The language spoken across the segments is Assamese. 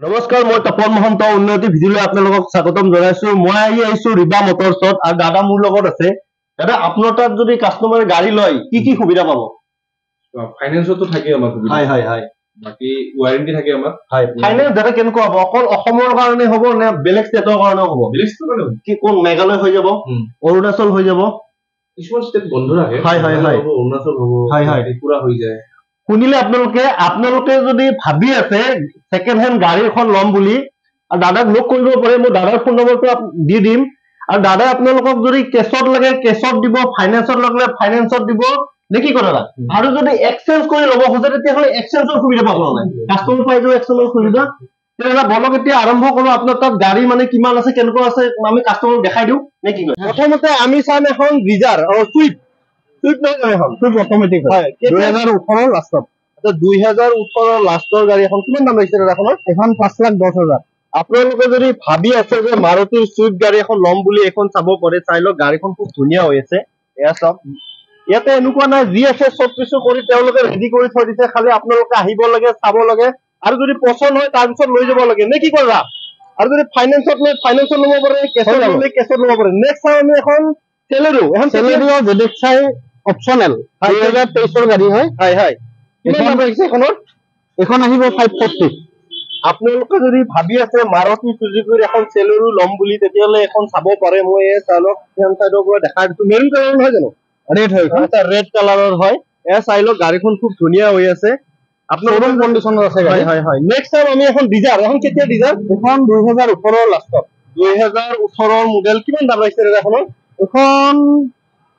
নমস্কাৰ, মই তপন মহন্ত উন্নতি ভিডিঅ'লৈ আপোনালোকক স্বাগতম জনাইছো। মই আহিছো ৰিবা মটৰছত আৰু দাদা মোৰ লগত আছে। দাদা, আপোনাৰ তাত যদি কাষ্টমাৰে গাড়ী লয় কি সুবিধা পাব? ফাইনেন্সতো থাকে আমাৰ সুবিধা। হয়। বাকি ওয়াৰেন্টি থাকে আমাৰ। ফাইনেন্স দাদা কেনেকুৱা হ'ব? অকল অসমৰ কাৰণে হ'ব নে বেলেগ ষ্টেটৰ কাৰণেও হ'ব? বেলেগ ষ্টেটৰ কাৰণে কি কোন মেঘালয় হৈ যাব, অৰুণাচল হৈ যাব? কিছুমান ষ্টেট বন্ধ থাকে। হয়। অৰুণাচল হ'ব, ত্ৰিপুৰা হৈ যায়। শুনিলে আপোনালোকে যদি ভাবি আছে ছেকেণ্ড হেণ্ড গাড়ী এখন ল'ম বুলি, আৰু দাদাক লগ কৰিব পাৰে। মই দাদাৰ ফোন নম্বৰটো দি দিম। আৰু দাদাই আপোনালোকক যদি কেছত লাগে কেছত দিব, ফাইনেন্সত লাগিলে ফাইনেন্সত দিব, নে কি কথা দাদা? আৰু যদি এক্সচেঞ্জ কৰি ল'ব খোজে তেতিয়াহ'লে এক্সচেঞ্জৰ সুবিধা পাব নাই? কাষ্টমাৰ পাই যাব এক্সচেঞ্জৰ সুবিধা। তেতিয়াহ'লে বলক এতিয়া আৰম্ভ কৰোঁ। আপোনাৰ তাত গাড়ী মানে কিমান আছে, কেনেকুৱা আছে, আমি কাষ্টমাৰক দেখাই দিওঁ নে কি কয়? প্ৰথমতে আমি চাম এখন ৰিজাৰ চুইফ্ট নহয় এখন চুইফ্ট অট'মেটিক হয় 2018 লাষ্টত। 2018 লাষ্টৰ গাড়ী এখন কিমান দাম লাগিছে দাদাখনৰ? এখন 5,10,000। আপোনালোকে যদি ভাবি আছে যে মাৰুতিৰ চুইফ্ট গাড়ী এখন ল'ম বুলি, এখন চাব পাৰে। চাই লওক, গাড়ীখন খুব ধুনীয়া হৈ আছে। এয়া চাওক, ইয়াতে এনেকুৱা নাই, যি আছে চব কিছু কৰি তেওঁলোকে ৰেডি কৰি থৈ দিছে। খালি আপোনালোকে আহিব লাগে, চাব লাগে, আৰু যদি পচন্দ হয় তাৰপিছত লৈ যাব লাগে, নে কি কৰা? আৰু যদি ফাইনেন্সত লৈ ফাইনেন্সত ল'ব পাৰে, কেছত ল'লে কেছত ল'ব পাৰে। নেক্সট চাওঁ আমি এখন চেলেৰো। এখন চেলেৰো জেডএক্সআই অপচনেল 2023 গাড়ী হয়। কিমান দাম আহিছে এখনৰ? এখন আহিব 540। আপোনালোকে যদি ভাবি আছে মাৰুতি চুজুকিৰ এখন চেলেৰো ল'ম বুলি, তেতিয়াহ'লে এখন চাব পাৰে। মই এই চালক ফ্ৰণ্ট চাইডৰ পৰা দেখাই দিছো। মেৰুন কালাৰৰ নহয় জানো? ৰেড হয়, ৰেড কালাৰৰ হয়। এয়া চাই লওক, গাড়ীখন খুব ধুনীয়া হৈ আছে। আপোনাৰ ৰুম কণ্ডিশ্যনত আছে। হয়। নেক্সট টাইম আমি এখন ডিজাৰ। এখন কেতিয়া ডিজাৰ? এখন 2018 লাষ্টত। 2018 মডেল। কিমান দাম লাগিছে এখনৰ? এখন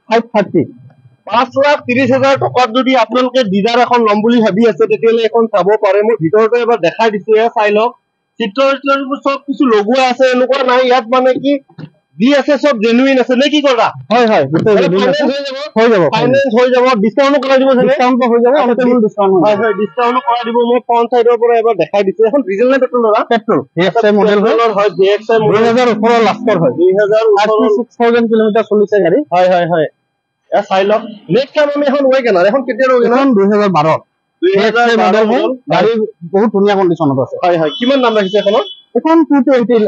530। 5,30,000 টকাত যদি আপোনালোকে ডিজাৰ এখন ল'ম বুলি ভাবি আছে, তেতিয়াহ'লে এখন চাব পাৰে। মই ভিতৰতে এবাৰ দেখাই দিছো। এয়া চাই লওক, চিত্ৰ চব কিছু লগোৱা আছে, এনেকুৱা নাই ইয়াত মানে কি যি আছে চব জেনুইন আছে, নে কি কৰা? হয়। হৈ যাব, ফাইনেন্স হৈ যাব, ডিছকাউণ্টো কৰাই দিব। ডিছকাউণ্টো হৈ যাব, হয়, ডিছকাউণ্টো কৰাই দিব। মই ফ্ৰণ্ট চাইডৰ পৰা এবাৰ দেখাই দিছো। এখন ডিজেল নে পেট্ৰল দাদা? পেট্ৰল। DXI মডেল হয়, DXI মডেল 2018 লাষ্টৰ হয়। 2018 কিলোমিটাৰ চলিছে গাড়ী। হয়। চাই লওক। নেক্সট টাইম আমি এখন ৱেগনাৰ। এখন কেতিয়া ৱেগনাৰ? 2012 মডেল হয়। গাড়ী বহুত ধুনীয়া কণ্ডিশ্যনত আছে। হয়। কিমান দাম ৰাখিছে এখনৰ? এখন 220।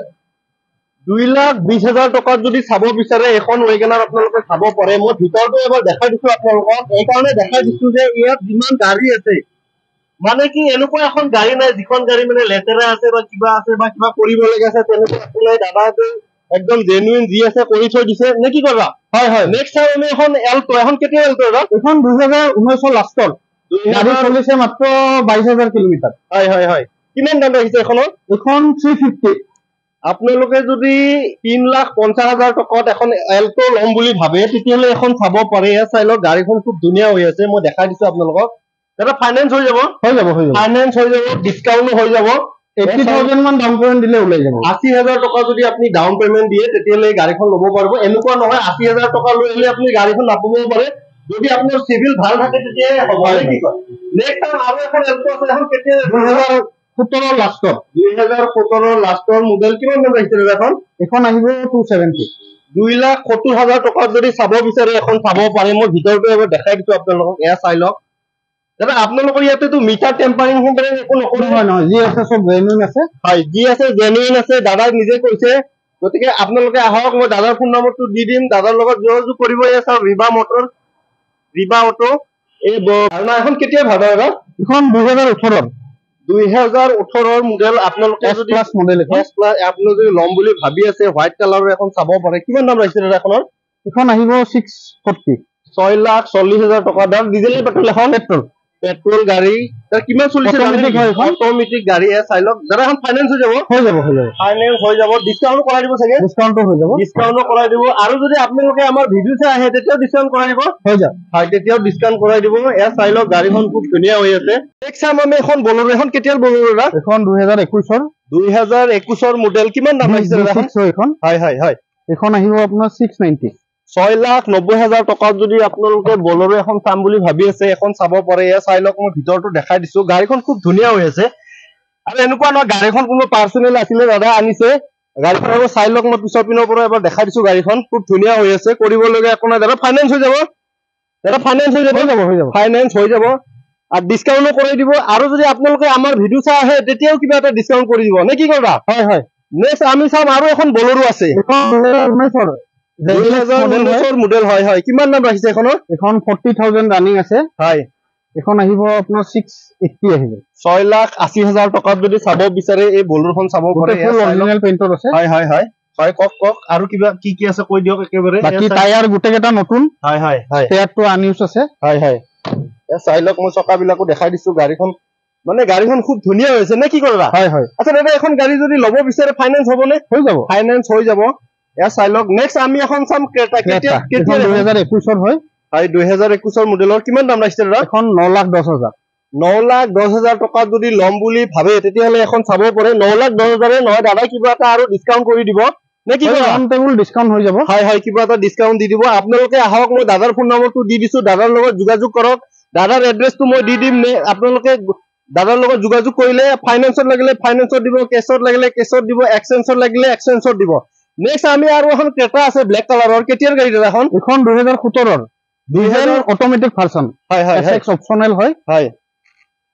2,20,000 টকাত যদি চাব বিচাৰে এখন ৱেগনাৰ আপোনালোকে চাব পাৰে। মই ভিতৰতো এবাৰ দেখাই দিছো আপোনালোকক। এইকাৰণে দেখাই দিছো যে ইয়াত যিমান গাড়ী আছে, মানে কি এনেকুৱা এখন গাড়ী নাই যিখন গাড়ী মানে লেতেৰা আছে বা কিবা কৰিব লগা আছে, তেনেকুৱা একো নাই। দাদাহঁতে একদম জেনুইন যি আছে কৰি থৈ দিছে, নে কি কৰা? হয়। নেক্সট টাইম আমি এখন এল্টো। এখন কেতিয়া এল্টো দাদা? এখন 2019 লাষ্টৰ। গাড়ী চলিছে মাত্ৰ 22,000 কিলোমিটাৰ। হয়। কিমান দাম ৰাখিছে এখনৰ? এখন 350। আপোনালোকে যদি 3,50,000 টকাত এখন এল্টো ল'ম বুলি ভাবে, তেতিয়াহ'লে এখন চাব পাৰে। চাই লওক, গাড়ীখন খুব ধুনীয়া হৈ আছে। মই দেখাই দিছো আপোনালোকক। দাদা ফাইনেন্স হৈ যাব। ফাইনেন্স হৈ যাব, ডিছকাউণ্টো হৈ যাব। 80,000 মান ডাউন পেমেণ্ট দিলে ওলাই যাব। 80,000 টকা যদি আপুনি ডাউন পেমেণ্ট দিয়ে, তেতিয়াহ'লে গাড়ীখন ল'ব পাৰিব। এনেকুৱা নহয় 80,000 টকা লৈ আহিলে আপুনি গাড়ীখন নাপাবও পাৰে। যদি আপোনাৰ চিভিল ভাল থাকে তেতিয়াহে হ'ব। নেক্সট টাইম আৰু এখন এল্টো আছে। এখন কেতিয়া? 2017 লাষ্টত। 2017 লাষ্টৰ মডেল। কিমান দাম ৰাখিছে দাদা? এখন আহিব 270। 2,70,000 টকাত যদি চাব বিচাৰে, এখন চাব পাৰে। মই ভিতৰটো এবাৰ দেখাই দিছো আপোনালোকক। এয়া চাই লওক। দাদা আপোনালোকৰ ইয়াতেতো মিটাৰ টেম্পাৰিং একো নকৰে? নহয়, যি আছে চব জেনুইন আছে। হয়, যি আছে জেনুইন আছে। দাদাই নিজে কৈছে। গতিকে আপোনালোকে আহক, মই দাদাৰ ফোন নম্বৰটো দি দিম। দাদাৰ লগত যোগাযোগ কৰিব। এয়া চাওক, ৰিবা মটৰ, ৰিবা অটো। এই ভাৰনা এখন কেতিয়া ভাড়া দাদা? এখন 2018। 2018 মডেল। আপোনালোকে যদি আপোনালোকে যদি ল'ম বুলি ভাবি আছে, হোৱাইট কালাৰৰ এখন চাব পাৰে। কিমান দাম ৰাখিছে দাদা এখনৰ? এখন আহিব 640। 6,40,000 টকা দাম। ডিজেল নে পেট্ৰল? এখন পেট্ৰল গাড়ী। কিমান চলিছে? অট'মেটিক গাড়ী। চাই লওক দাদা, এখন ফাইনেন্স হৈ যাব। ফাইনেন্স হৈ যাব, ডিছকাউণ্টো কৰাই দিব চাগে। ডিছকাউণ্টো কৰাই দিব। আৰু যদি আপোনালোকে আমাৰ ভিডিঅ' চাই আহে, তেতিয়াও ডিছকাউণ্ট কৰাই দিব। হয়, তেতিয়াও ডিছকাউণ্ট কৰাই দিব। এয়া চাই লওক, গাড়ীখন খুব ধুনীয়া হৈ আছে। নেক্সট টাইম আমি এখন বলেৰো। এখন কেতিয়াৰ বলেৰো দাদা? এখন 2021। 2021 মডেল। কিমান দাম আহিছে দাদা এখন? হয়। এখন আহিব আপোনাৰ 690। 6,90,000 টকাত যদি আপোনালোকে বলেৰো এখন চাম বুলি ভাবি আছে, এখন চাব পাৰে। এয়া চাই লওক, মই ভিতৰটো দেখাই দিছো। গাড়ীখন খুব ধুনীয়া হৈ আছে। আৰু এনেকুৱা নহয় গাড়ীখন কোনো পাৰ্চনেল আছিলে, দাদা আনিছে। গাড়ীখন এবাৰ চাই লওক। মই পিছৰ পিনৰ পৰা এবাৰ দেখাই দিছো। গাড়ীখন খুব ধুনীয়া হৈ আছে। কৰিবলগীয়া একো নাই। দাদা ফাইনেন্স হৈ যাব। ফাইনেন্স হৈ যাব। আৰু ডিসকাউন্টও কৰি দিব আৰু যদি আপোনালোকে আমাৰ ভিডিও চাই আহে তেতিয়াও কিবা এটা ডিসকাউন্ট কৰি দিব নে কি কৰিবা হয় হয় নেক্সট আমি চাম আৰু এখন বলেৰো আছে 2019 মডেল হয় হয় কিমান দাম ৰাখিছে এখনৰ এখন 40,000 ৰানিং আছে হয় এখন আহিব আপোনাৰ 680 আহিব 6,80,000 টকাত যদি চাব বিচাৰে এই বলেৰোখন চাব পাৰে ফুল অৰিজিনাল পেইন্টৰ আছে হয় হয় হয় হয় কক আৰু কিবা কি আছে কৈ দিয়ক একেবাৰে বাকি টায়াৰ গুটেকেটা নতুন হয় হয় হয় টায়াৰটো আনইউজ আছে হয় হয় চাই লওক মই চকাবিলাকো দেখাই দিছো গাড়ীখন মানে গাড়ীখন খুব ধুনীয়া হৈছে নে কি কৰিবা হয় হয় আচ্ছা দাদা এখন গাড়ী যদি ল'ব বিচাৰে ফাইনেন্স হ'বনে হৈ যাব ফাইনেন্স হৈ যাব এয়া চাই লওক নেক্সট আমি এখন চাম ক্ৰেটা কেতিয়া 2021 হয় হয় 2021 মডেলৰ কিমান দাম ৰাখিছে দাদা এখন 9,10,000 9,10,000 টকাত যদি ল'ম বুলি ভাবে তেতিয়াহ'লে এখন চাব পাৰে 9,10,000 নহয় দাদা কিবা এটা আৰু ডিসকাউন্ট কৰি দিব নে কি কৰা টেবুল ডিসকাউন্ট হৈ যাব হয় হয় কিবা এটা ডিসকাউন্ট দি দিব আপোনালোকে আহক মই দাদাৰ ফোন নম্বৰটো দি দিছো দাদাৰ লগত যোগাযোগ কৰক দাদাৰ এড্ৰেছটো মই দি দিম নে আপোনালোকে দাদাৰ লগত যোগাযোগ কৰিলে ফাইনেন্সত লাগিলে ফাইনেন্সত দিব কেছত লাগিলে কেছত দিব এক্সচেঞ্জত লাগিলে এক্সচেঞ্জত দিব নেক্সট আমি আৰু এখন ক্ৰেটা আছে ব্লেক কালাৰৰ কেতিয়াৰ গাড়ী দাদা এখন 2017 ডিজেল অটোমেটিক ভাৰ্সন হয় হয় এক্স অপচনেল হয় হয়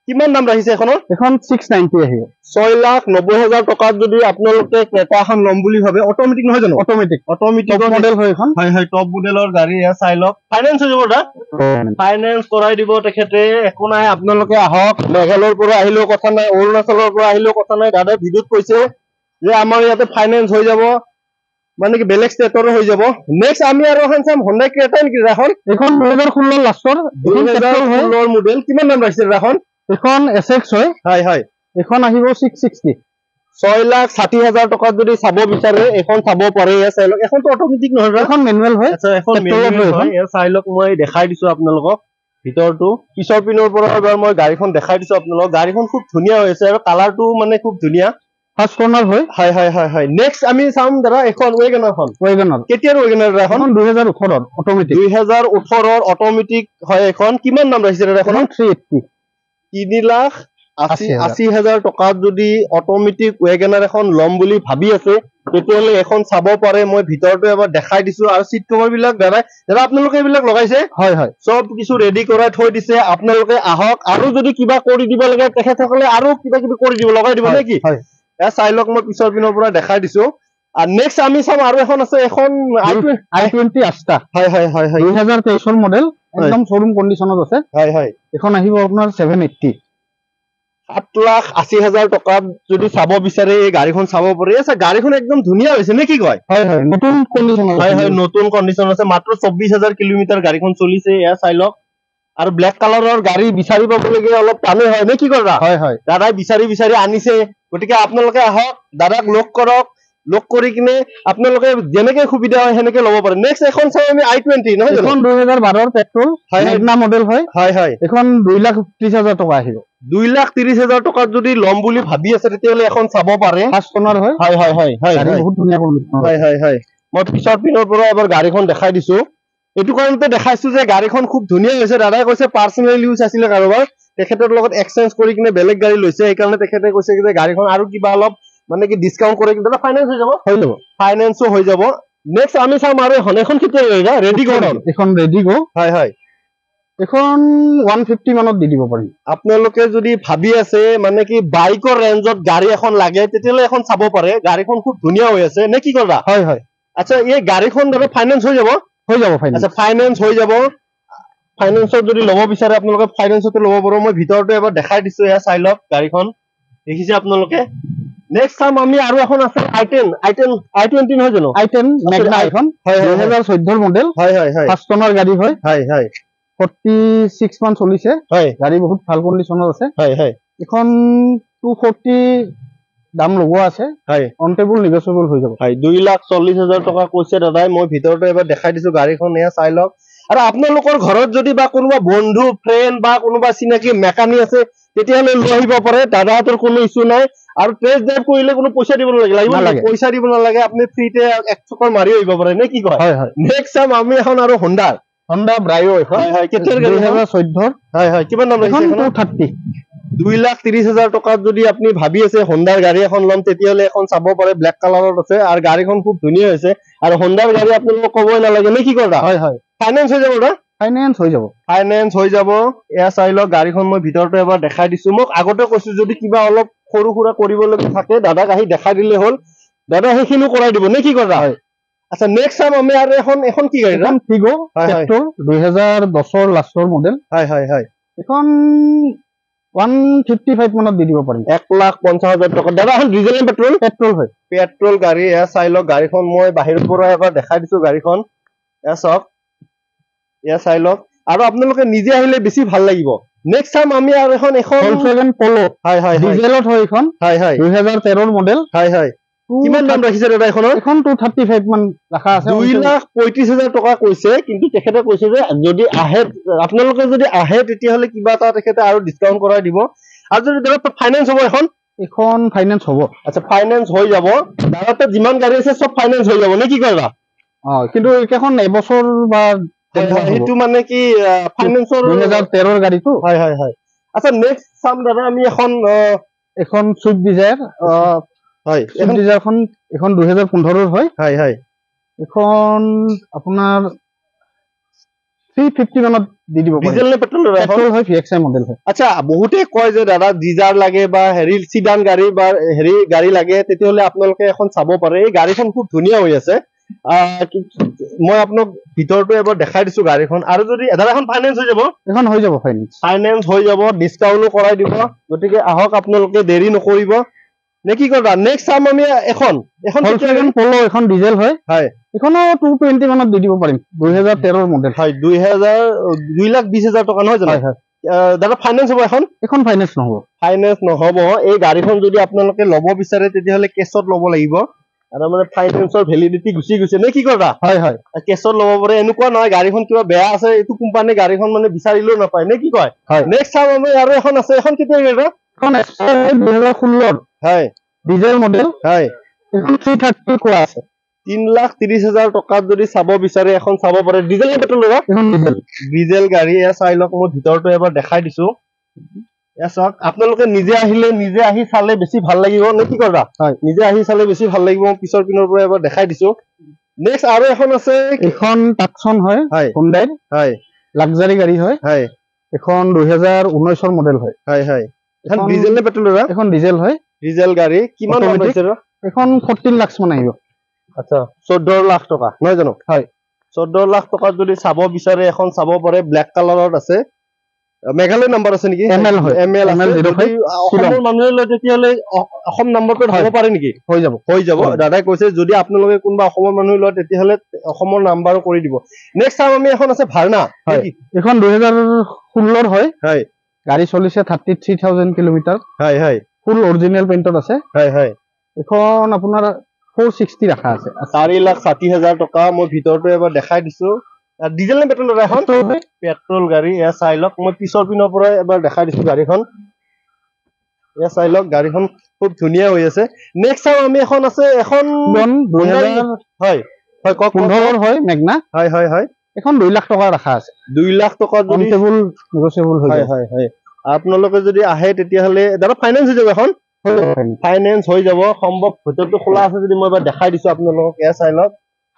কিমান দাম ৰাখিছে এখনৰ এখন 690 আহিব 6,90,000 টকাত যদি আপোনালোকে ক্ৰেটা এখন ল'ম বুলি ভাবে অটোমেটিক নহয় জানো অটোমেটিক মডেল হয় এখন হয় হয় টপ মডেলৰ গাড়ী চাই লওক ফাইনেন্স হৈ যাব দাদা ফাইনেন্স কৰাই দিব তেখেতে একো নাই আপোনালোকে আহক মেঘালয়ৰ পৰা আহিলেও কথা নাই অৰুণাচলৰ পৰা আহিলেও কথা নাই দাদাই ভিডিঅ'ত কৈছে যে আমাৰ ইয়াতে ফাইনেন্স হৈ যাব মানে কি বেলেগ ষ্টেটৰো হৈ যাব নেক্সট আমি আৰু এখন চাম Hyundai Creta নেকি এখন 2016 লাষ্টৰ 2016 মডেল কিমান দাম ৰাখিছে এখন এখন SX হয় হয় হয় এখন আহিব 660 6,60,000 টকাত যদি চাব বিচাৰে এখন চাব পাৰে চাই লওক এখনটো অটোমেটিক নহয় এখন মেনুৱেল হয় আচ্ছা এখন মেনুৱেল হয় চাই লওক মই দেখাই দিছো আপোনালোকক ভিতৰটো পিছৰ পিনৰ পৰা এবাৰ মই গাড়ীখন দেখাই দিছো আপোনালোকক গাড়ীখন খুব ধুনীয়া হৈছে আৰু কালাৰটো মানে খুব ধুনীয়া ফাৰ্স্ট কৰ্নাৰ হয় হয় হয় হয় হয় নেক্সট আমি চাম দাদা এখন ৱেগনাৰ কেতিয়াৰ ৱেগনাৰ এখন 2018 অটোমেটিক 2018 অটোমেটিক হয় এখন কিমান দাম ৰাখিছে দাদা এখন 380 3,80,000 টকাত যদি অটোমেটিক ৱেগনাৰ এখন ল'ম বুলি ভাবি আছে তেতিয়াহ'লে এখন চাব পাৰে মই ভিতৰটো এবাৰ দেখাই দিছো আৰু সিট কভাৰ বিলাক দাদা আপোনালোকে এইবিলাক লগাইছে হয় হয় সব কিছু ৰেডি কৰাই থৈ দিছে আপোনালোকে আহক আৰু যদি কিবা কৰি দিব লাগে তেখেতসকলে আৰু কিবা কিবি কৰি দিব লগাই দিব নেকি হয় চাই লওক মই পিছৰ পিনৰ পৰা দেখাই দিছো আৰু নেক্সট আমি চাম আৰু এখন আছে এখন i20 আস্তা হয় হয় হয় হয় 2023 মডেল একদম শোরুম কন্ডিশনত আছে হয় হয় এখন আহিব আপোনাৰ 780 7,80,000 টকাত যদি চাব বিচাৰে এই গাড়ীখন চাব পাৰে গাড়ীখন একদম ধুনীয়া হৈছে নে কি কয় হয় হয় নতুন কন্ডিশনত হয় হয় নতুন কন্ডিশন আছে মাত্ৰ 24,000 কিলোমিটাৰ গাড়ীখন চলিছে এয়া চাই লওক আৰু ব্লেক কালাৰৰ গাড়ী বিচাৰি পাবলৈকে অলপ টানে হয় নে কি কৰা হয় হয় দাদাই বিচাৰি আনিছে গতিকে আপোনালোকে আহক দাদাক লগ কৰক লগ কৰি কিনে আপোনালোকে যেনেকে সুবিধা হয় সেনেকে ল'ব পাৰে নেক্সট এখন চাই আমি i20 নহয় এখন 2012 পেট্ৰল মেগনা মডেল হয় হয় হয় এখন 2,30,000 টকা আহিব 2,30,000 টকাত যদি ল'ম বুলি ভাবি আছে তেতিয়াহ'লে এখন চাব পাৰে ফাৰ্স্ট কৰ্নাৰ হয় হয় হয় হয় হয় বহুত ধুনীয়া কন্ডিশন হয় হয় হয় মই পিছৰ পিনৰ পৰা এবাৰ গাড়ীখন দেখাই দিছো এইটো কাৰণতে দেখাইছো যে গাড়ীখন খুব ধুনীয়া হৈছে দাদাই কৈছে পাৰ্সোনেল ইউজ আছিলে কাৰোবাৰ তেখেতৰ লগত এক্সচেঞ্জ কৰি কিনে বেলেগ গাড়ী লৈছে সেইকাৰণে তেখেতে কৈছে যে গাড়ীখন আৰু কিবা অলপ মানে কি ডিসকাউন্ট কৰি কিনে ফাইনেন্স হৈ যাব ফাইনেন্সও হৈ যাব নেক্সট আমি চাম আৰু এখন কেতিয়া ৰেডি গো এখন ৰেডি গো হয় হয় এখন 150 মানত দি দিব পাৰিম আপোনালোকে যদি ভাবি আছে মানে কি বাইকৰ ৰেঞ্জত গাড়ী এখন লাগে তেতিয়াহ'লে এখন চাব পাৰে গাড়ীখন খুব ধুনীয়া হৈ আছে নে কি কৰা হয় হয় আচ্ছা এই গাড়ীখন দাদা ফাইনেন্স হৈ যাব ফাইনেন্স আচ্ছা ফাইনেন্স হৈ যাব ফাইনেন্সত যদি ল'ব বিচাৰে আপোনালোকে ফাইনেন্সতে ল'ব পাৰে মই ভিতৰটো এবাৰ দেখাই দিছো এয়া চাই লওক গাড়ীখন দেখিছে আপোনালোকে নেক্সট চাম আমি আৰু এখন আছে i20 নহয় জানো i10 মেগনা এখন 2014 মডেল হয় হয় হয় ফাৰ্স্ট কৰ্নাৰ গাড়ী হয় হয় হয় 46 মান চলিছে হয় গাড়ী বহুত ভাল কন্ডিশনত আছে হয় হয় এখন 240 দাম লগোৱা আছে হয় অন টেবল নেগোচিয়েবল হৈ যাব হয় 2,40,000 টকা কৈছে দাদাই মই ভিতৰটো এবাৰ দেখাই দিছো গাড়ীখন এয়া চাই লওক আৰু আপোনালোকৰ ঘৰত যদি বা কোনোবা বন্ধু ফ্ৰেণ্ড বা কোনোবা চিনাকি মেকানিক আছে তেতিয়াহ'লে লৈ আহিব পাৰে দাদাহঁতৰ কোনো ইছ্যু নাই আৰু টেষ্ট ড্ৰাইভ কৰিলে কোনো পইচা দিব নালাগে পইচা দিব নালাগে আপুনি ফ্ৰীতে এক চক্কৰ মাৰি আহিব পাৰে নে কি কয় হয় হয় নেক্সট চাম আমি এখন আৰু Honda Brio এখন হয় হয় কেতিয়াৰ গাড়ী 2014 হয় হয় কিমান দাম লাগিছে এখন 230 2,30,000 টকাত যদি আপুনি ভাবি আছে Honda গাড়ী এখন ল'ম তেতিয়াহ'লে এখন চাব পাৰে ব্লেক কালাৰত আছে আৰু গাড়ীখন খুব ধুনীয়া হৈছে আৰু Honda গাড়ী আপোনালোকক ক'বই নালাগে নে কি কৰা হয় হয় ফাইনেন্স হৈ যাব না ফাইনেন্স হৈ যাব। ফাইনেন্স হৈ যাব। এয়া চাই লওক গাড়ীখন মই ভিতৰতো এবাৰ দেখাই দিছো। মোক আগতে কৈছো যদি কিবা অলপ সৰু সুৰা কৰিবলগীয়া থাকে দাদাক আহি দেখাই দিলে হ'ল, দাদা সেইখিনিও কৰাই দিব নে কি কৰা? হয়। আচ্ছা নেক্সট চাম আমি আৰু এখন কি গাড়ী? এখন ফিগো হয়, হয়। পেট্ৰল 2010 লাষ্টৰ মডেল। হয় হয় হয়। এখন 155 মানত দি দিব পাৰিম। 1,50,000 টকা। দাদা এখন ডিজেল নে পেট্ৰল? পেট্ৰল হয়। পেট্ৰল গাড়ী। এয়া চাই লওক গাড়ীখন মই বাহিৰৰ পৰা এবাৰ দেখাই দিছো গাড়ীখন। এয়া চাওক, এয়া চাই লওক আৰু আপোনালোকে নিজে আহিলে বেছি ভাল লাগিব। নেক্সট চাম আমি আৰু এখন Volkswagen Polo হয় হয় হয় ডিজেলত হয় এখন। হয় হয় 2013 মডেল। হয় হয়। কিমান দাম ৰাখিছে দাদা এখনৰ? এখন 235 মান ৰাখা আছে। 2,35,000 টকা কৈছে, কিন্তু তেখেতে কৈছে যে যদি আহে আপোনালোকে যদি আহে তেতিয়াহ'লে কিবা এটা তেখেতে আৰু ডিছকাউণ্ট কৰাই দিব। আৰু যদি দাদা ফাইনেন্স হ'ব এখন ফাইনেন্স হ'ব। আচ্ছা ফাইনেন্স হৈ যাব। দাদা তাত যিমান গাড়ী আছে চব ফাইনেন্স হৈ যাব নে কি কৰিবা? কিন্তু এইকেইখন এবছৰ বা সেইটো মানে কি ফাইনেন্সৰ 2013 গাড়ীটো। হয় হয় হয়। আচ্ছা নেক্সট চাম দাদা আমি এখন চুইফট ডিজায়াৰ। হয় চুইফট ডিজায়াৰখন এখন 2015 হয়। হয় হয়। এখন আপোনাৰ 350 মানত দি দিব পাৰিম। ডিজেল নে পেট্ৰল? পেট্ৰল হয়, VXI মডেল হয়। আচ্ছা বহুতে কয় যে দাদা ডিজাৰ লাগে বা চিডান গাড়ী বা গাড়ী লাগে, তেতিয়াহ'লে আপোনালোকে এখন চাব পাৰে। এই গাড়ীখন খুব ধুনীয়া হৈ আছে। মই আপোনাক ভিতৰটো এবাৰ দেখাই দিছো গাড়ীখন। আৰু যদি দাদা এখন ফাইনেন্স হৈ যাব? এখন হৈ যাব ফাইনেন্স। ফাইনেন্স হৈ যাব, ডিছকাউণ্টো কৰাই দিব। গতিকে আহক আপোনালোকে দেৰি নকৰিব নে কি কৰা? নেক্সট চাম আমি এখন Volkswagen Polo এখন ডিজেল হয়। হয়। এখনো 220 মানত দি দিব পাৰিম। 2013 মডেল। হয় 2,20,000 টকা নহয় জানো? হয় হয়। দাদা ফাইনেন্স হ'ব এখন ফাইনেন্স নহ'ব। ফাইনেন্স নহ'ব। এই গাড়ীখন যদি আপোনালোকে ল'ব বিচাৰে তেতিয়াহ'লে কেছত ল'ব লাগিব। আৰু মানে ফাইনেন্সৰ ভেলিডিটি গুচি গৈছে নে কি কৰা? হয় হয়। কেছত ল'ব পাৰে। এনেকুৱা নহয় গাড়ীখন কিবা বেয়া আছে এইটো কোম্পানী গাড়ীখন মানে বিচাৰিলেও নাপায় নে কি কয়? হয়। নেক্সট চাম আমি আৰু এখন আছে। এখন কেতিয়া দাদা? এখন 2016 হয় ডিজেল মডেল। হয়। এখন 330 কোৱা আছে। 3,30,000 টকাত যদি চাব বিচাৰে এখন চাব পাৰে। ডিজেল নে পেট্ৰল দাদা? এখন ডিজেল। ডিজেল গাড়ী। এয়া চাই লওক মই ভিতৰটো এবাৰ দেখাই দিছো। এয়া চাওক আপোনালোকে নিজে আহিলে নিজে আহি চালে বেছি ভাল লাগিব নে কি কৰা? হয়। নিজে আহি চালে বেছি ভাল লাগিব। মই পিছৰ পিনৰ পৰা এবাৰ দেখাই দিছো। নেক্সট আৰু এখন আছে। এখন টাকছন হয় হয় হুণ্ডাইৰ। হয় লাক্সাৰি গাড়ী হয়। হয়। এখন 2019 মডেল হয়। হয় হয়। এখন ডিজেল নে পেট্ৰল দাদা? এখন ডিজেল হয়। ডিজেল গাড়ী। কিমান দাম পাইছে দাদা? এখন 14 লাখ মান আহিব। আচ্ছা 14 লাখ টকা নহয় জানো? হয়। 14 লাখ টকাত যদি চাব বিচাৰে এখন চাব পাৰে। ব্লেক কালাৰত আছে। মেঘালয় নাম্বাৰ আছে নেকি? ML হয়। ML আছে। ML 05 যদি অসমৰ মানুহে লয় তেতিয়াহ'লে অসম নাম্বাৰ প্লেট হ'ব পাৰে নেকি? হৈ যাব। হৈ যাব। দাদাই কৈছে যদি আপোনালোকে কোনোবা অসমৰ মানুহে লয় তেতিয়াহ'লে অসমৰ নাম্বাৰো কৰি দিব। নেক্সট চাম আমি এখন আছে ভাৰ্না। হয়। এখন 2016 হয়। হয়। গাড়ী চলিছে 33,000 কিলোমিটাৰ। হয় হয়। ফুল অৰিজিনেল পেইণ্টত আছে। হয় হয়। এখন আপোনাৰ 460 ৰাখা আছে। 4,60,000 টকা। মই ভিতৰটো এবাৰ দেখাই দিছো। ডিজেল নে পেট্ৰল দাদা? এখন পেট্ৰল গাড়ী। এয়া চাই লওক মই পিছৰ পিনৰ পৰা এবাৰ দেখাই দিছো গাড়ীখন। এয়া চাই লওক গাড়ীখন খুব ধুনীয়া হৈ আছে। নেক্সট চাম আমি এখন আছে। এখন 2015 হয় হয় কওক। হয় মেগনা। হয় হয় হয়। এখন 2 লাখ টকা ৰাখা আছে। 2 লাখ টকা যদি নেগোচিয়েবল হৈ হয় যায়। হয় হয়। আপোনালোকে যদি আহে তেতিয়াহ'লে দাদা ফাইনেন্স হৈ যাব এখন? ফাইনেন্স হৈ যাব সম্ভৱ। ভিতৰটো খোলা আছে যদি মই এবাৰ দেখাই দিছো আপোনালোকক। এয়া চাই লওক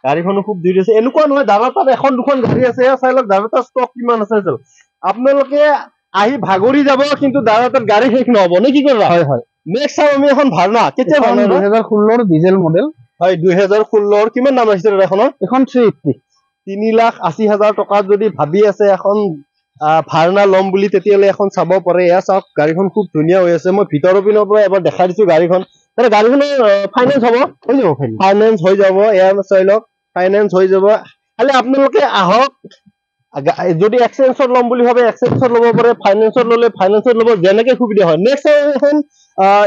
গাড়ীখনো খুব ধুই আছে। এনেকুৱা নহয় দাদা তাত এখন দুখন গাড়ী আছে। এয়া চাই লওক দাদা তাত ষ্টক কিমান আছে। আপোনালোকে আহি ভাগৰি যাব কিন্তু দাদা তাত গাড়ী শেষ নহ'ব নে কি কৰা? হয় হয়। নেক্সট চাম আমি এখন ভাৰ্না। কেতিয়া ভাৰ্না? 2016 ডিজেল মডেল। হয় 2016। কিমান দাম ৰাখিছে দাদা এখনৰ? এখন 380। 3,80,000 টকাত যদি ভাবি আছে এখন ভাৰ্না ল'ম বুলি তেতিয়াহ'লে এখন চাব পাৰে। এয়া চাওক গাড়ীখন খুব ধুনীয়া হৈ আছে। মই ভিতৰৰ পিনৰ পৰা এবাৰ দেখাই দিছো গাড়ীখন। গাড়ীখনৰ ফাইনেন্স হ'ব? হৈ যাব। ফাইনেন্স হৈ যাব। এয়া চাই লওক ফাইনেন্স হৈ যাব। খালি আপোনালোকে আহক। যদি এক্সচেঞ্জত ল'ম বুলি ভাবে এক্সচেঞ্জত ল'ব পাৰে। ফাইনেন্সত ল'লে ফাইনেন্সত ল'ব, যেনেকে সুবিধা হয়। নেক্সট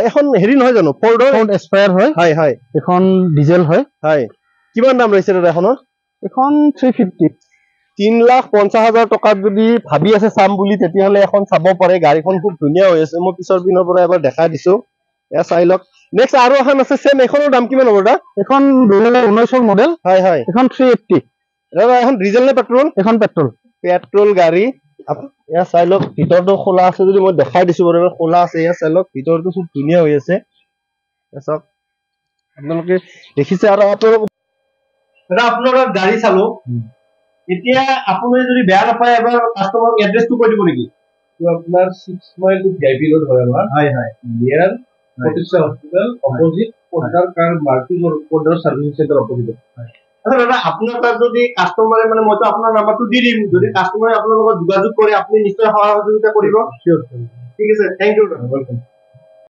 এখন হেৰি নহয় জানো? ফৰ্ড এস্পায়াৰ হয়। হয় হয়। এখন ডিজেল হয়। হয়। কিমান দাম ৰাখিছে দাদা এখনৰ? এখন 350। 3,50,000 টকাত যদি ভাবি আছে চাম বুলি তেতিয়াহ'লে এখন চাব পাৰে। গাড়ীখন খুব ধুনীয়া হৈ আছে। মই পিছৰ পিনৰ পৰা এবাৰ দেখাই দিছো। এয়া চাই লওক। নেক্সট আৰু এখন আছে চেম। এখনৰ দাম কিমান হ'ব দাদা? এখন 2019 মডেল। হয় হয়। এখন 380। দাদা এখন ডিজেল নে পেট্ৰল? এখন পেট্ৰল। পেট্ৰল গাড়ী। এয়া চাই লওক ভিতৰটো খোলা আছে যদি মই দেখাই দিছো বাৰু। খোলা আছে। এয়া চাই লওক ভিতৰটো খুব ধুনীয়া হৈ আছে। চাওক আপোনালোকে দেখিছে। আৰু আপোনালোক দাদা আপোনাৰ গাড়ী চালো। এতিয়া আপুনি যদি বেয়া নাপায় এবাৰ কাষ্টমাৰক এড্ৰেছটো কৈ দিব নেকি? এইটো আপোনাৰ 6 মাইল টু VIP ৰোড হয় আমাৰ হয় হয় নিয়াৰ প্ৰতিষ্ঠা হস্পিটেল অপোজিট পৰ্দাৰ কাৰ মাল্টি পৰ্দাৰ সাৰ্ভিস চেণ্টাৰ অপোজিট আচ্ছা দাদা আপোনাৰ তাত যদি কাষ্টমাৰে মানে মইতো আপোনাৰ নাম্বাৰটো দি দিম যদি কাষ্টমাৰে আপোনাৰ লগত যোগাযোগ কৰে আপুনি নিশ্চয় সহায় সহযোগিতা কৰিব চিয়ৰ ঠিক আছে থেংক ইউ দাদা ওয়েলকাম